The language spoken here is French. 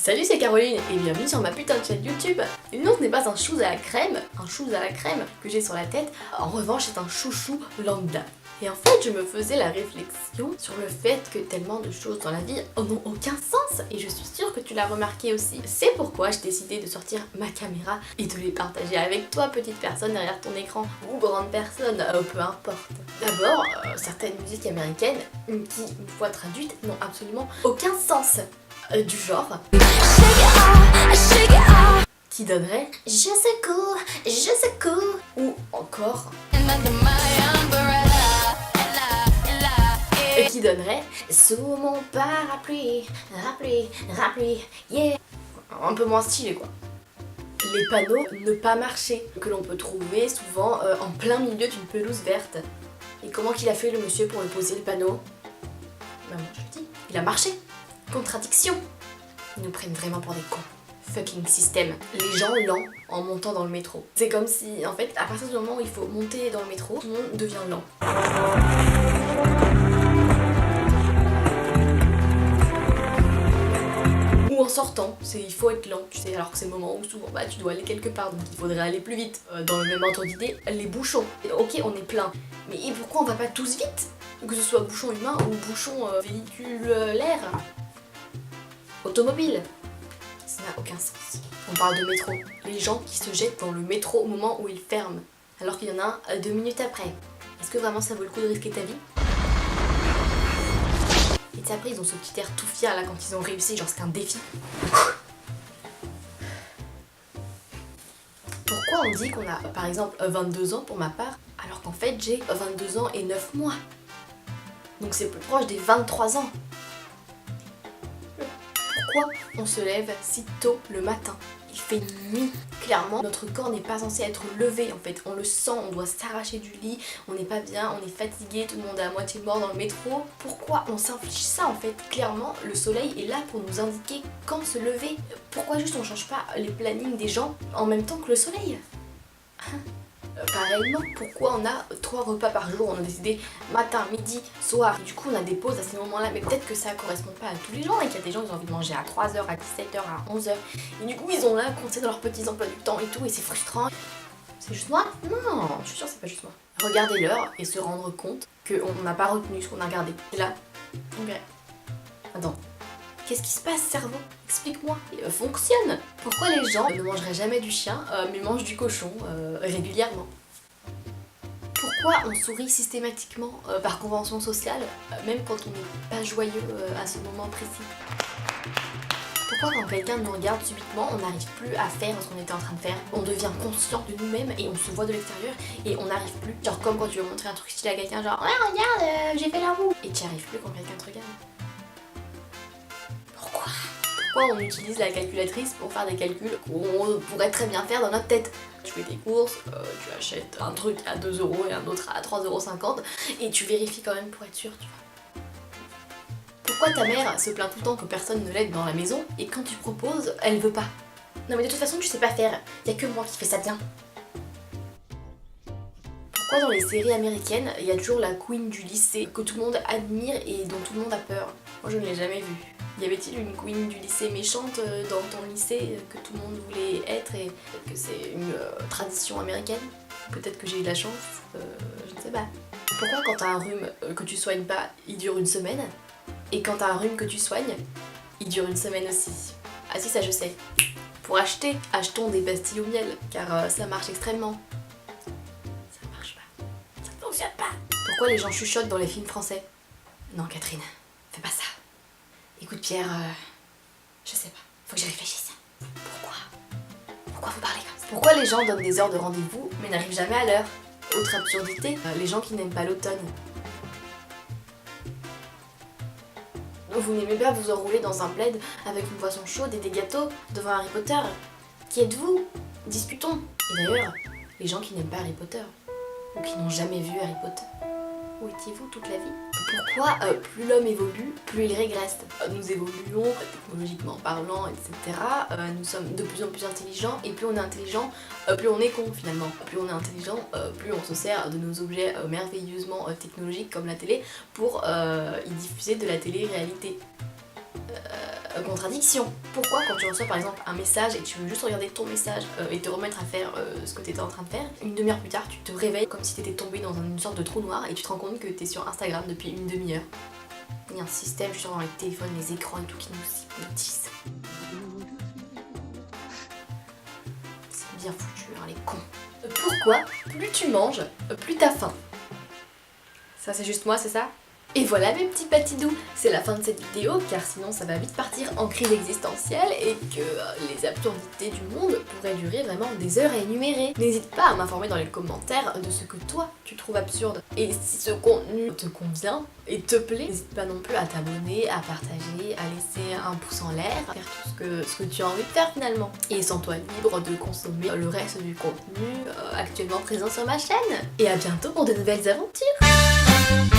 Salut, c'est Caroline et bienvenue sur ma putain de chaîne YouTube. Non, ce n'est pas un chousse à la crème, que j'ai sur la tête. En revanche, c'est un chouchou lambda. Et en fait, je me faisais la réflexion sur le fait que tellement de choses dans la vie n'ont aucun sens. Et je suis sûre que tu l'as remarqué aussi. C'est pourquoi j'ai décidé de sortir ma caméra et de les partager avec toi, petite personne derrière ton écran, ou grande personne, peu importe. D'abord, certaines musiques américaines qui, une fois traduites, n'ont absolument aucun sens. Du genre qui donnerait je secoue ou encore et qui donnerait sous mon parapluie, yeah, un peu moins stylé quoi. Les panneaux ne pas marcher que l'on peut trouver souvent en plein milieu d'une pelouse verte. Et comment qu'il a fait le monsieur pour poser le panneau? Ben moi je le dis, il a marché. Contradiction. Ils nous prennent vraiment pour des cons. Fucking système. Les gens lents en montant dans le métro. C'est comme si, en fait, à partir du moment où il faut monter dans le métro, tout le monde devient lent. Ou en sortant, il faut être lent, tu sais, alors que c'est le moment où souvent tu dois aller quelque part, donc il faudrait aller plus vite. Dans le même ordre d'idée, les bouchons. Ok, on est plein, mais pourquoi on va pas tous vite? Que ce soit bouchon humain ou bouchon véhiculaire. Automobile. Ça n'a aucun sens. On parle de métro. Les gens qui se jettent dans le métro au moment où il ferme, alors qu'il y en a un 2 minutes après. Est-ce que vraiment ça vaut le coup de risquer ta vie? Et après ils ont ce petit air tout fier là quand ils ont réussi, genre c'est un défi. Pourquoi on dit qu'on a par exemple 22 ans pour ma part, alors qu'en fait j'ai 22 ans et 9 mois? Donc c'est plus proche des 23 ans. Pourquoi on se lève si tôt le matin? Il fait nuit. Clairement, notre corps n'est pas censé être levé en fait. On le sent, on doit s'arracher du lit, on n'est pas bien, on est fatigué, tout le monde est à moitié mort dans le métro. Pourquoi on s'inflige ça en fait? Clairement, le soleil est là pour nous indiquer quand se lever. Pourquoi juste on change pas les plannings des gens en même temps que le soleil? Pareillement, pourquoi on a 3 repas par jour? On a décidé matin, midi, soir. Et du coup, on a des pauses à ces moments-là. Mais peut-être que ça correspond pas à tous les gens et qu'il y a des gens qui ont envie de manger à 3h, à 17h, à 11h. Et du coup, ils ont là coincé dans leurs petits emplois du temps et tout. Et c'est frustrant. C'est juste moi? Non, je suis sûre que c'est pas juste moi. Regarder l'heure et se rendre compte qu'on n'a pas retenu ce qu'on a regardé. Et là, ok. Attends. Qu'est-ce qui se passe, cerveau? Explique-moi. Fonctionne. Pourquoi les gens ne mangeraient jamais du chien, mais mangent du cochon régulièrement? Pourquoi on sourit systématiquement par convention sociale, même quand on n'est pas joyeux à ce moment précis? Pourquoi quand quelqu'un nous regarde subitement, on n'arrive plus à faire ce qu'on était en train de faire? On devient conscient de nous-mêmes et on se voit de l'extérieur et on n'arrive plus. Genre comme quand tu veux montrer un truc stylé à quelqu'un, genre ouais regarde, j'ai fait la roue. Et tu n'y arrives plus quand quelqu'un te regarde. Pourquoi on utilise la calculatrice pour faire des calculs qu'on pourrait très bien faire dans notre tête? Tu fais tes courses, tu achètes un truc à 2€ et un autre à 3,50€ et tu vérifies quand même pour être sûr, tu vois. Pourquoi ta mère se plaint tout le temps que personne ne l'aide dans la maison et quand tu proposes, elle veut pas? Non mais de toute façon tu sais pas faire, y a que moi qui fais ça bien. Pourquoi dans les séries américaines, il y a toujours la queen du lycée que tout le monde admire et dont tout le monde a peur? Moi je ne l'ai jamais vue. Y avait-il une queen du lycée méchante dans ton lycée que tout le monde voulait être et que c'est une tradition américaine? Peut-être que j'ai eu de la chance, je ne sais pas. Pourquoi quand t'as un rhume que tu soignes pas, il dure une semaine? Et quand t'as un rhume que tu soignes, il dure une semaine aussi? Ah si, ça je sais. Pour acheter, achetons des pastilles au miel, car ça marche extrêmement. Ça marche pas. Ça ne fonctionne pas. Pourquoi les gens chuchotent dans les films français? Non Catherine, fais pas ça. Écoute Pierre, je sais pas, faut que j'y réfléchisse. Pourquoi vous parlez comme ça? Pourquoi les gens donnent des heures de rendez-vous mais n'arrivent jamais à l'heure? Autre absurdité, les gens qui n'aiment pas l'automne. Vous n'aimez pas vous enrouler dans un plaid avec une boisson chaude et des gâteaux devant Harry Potter? Qui êtes-vous? Discutons. Et d'ailleurs, les gens qui n'aiment pas Harry Potter, ou qui n'ont jamais vu Harry Potter, où étiez-vous toute la vie? Pourquoi plus l'homme évolue, plus il régresse? Nous évoluons technologiquement parlant, etc. Nous sommes de plus en plus intelligents et plus on est intelligent, plus on est con finalement. Plus on est intelligent, plus on se sert de nos objets merveilleusement technologiques comme la télé pour y diffuser de la télé-réalité. contradiction. Pourquoi quand tu reçois par exemple un message et tu veux juste regarder ton message et te remettre à faire ce que tu étais en train de faire, une demi-heure plus tard tu te réveilles comme si tu étais tombé dans une sorte de trou noir et tu te rends compte que tu es sur Instagram depuis une demi-heure. Il y a un système genre dans les téléphones, les écrans et tout qui nous hypnotise. C'est bien foutu hein, les cons. Pourquoi plus tu manges, plus t'as faim? Ça c'est juste moi, c'est ça? Et voilà mes petits patidous, c'est la fin de cette vidéo car sinon ça va vite partir en crise existentielle et que les absurdités du monde pourraient durer vraiment des heures à énumérer. N'hésite pas à m'informer dans les commentaires de ce que toi tu trouves absurde. Et si ce contenu te convient et te plaît, n'hésite pas non plus à t'abonner, à partager, à laisser un pouce en l'air, à faire tout ce que tu as envie de faire finalement. Et sens-toi libre de consommer le reste du contenu actuellement présent sur ma chaîne. Et à bientôt pour de nouvelles aventures.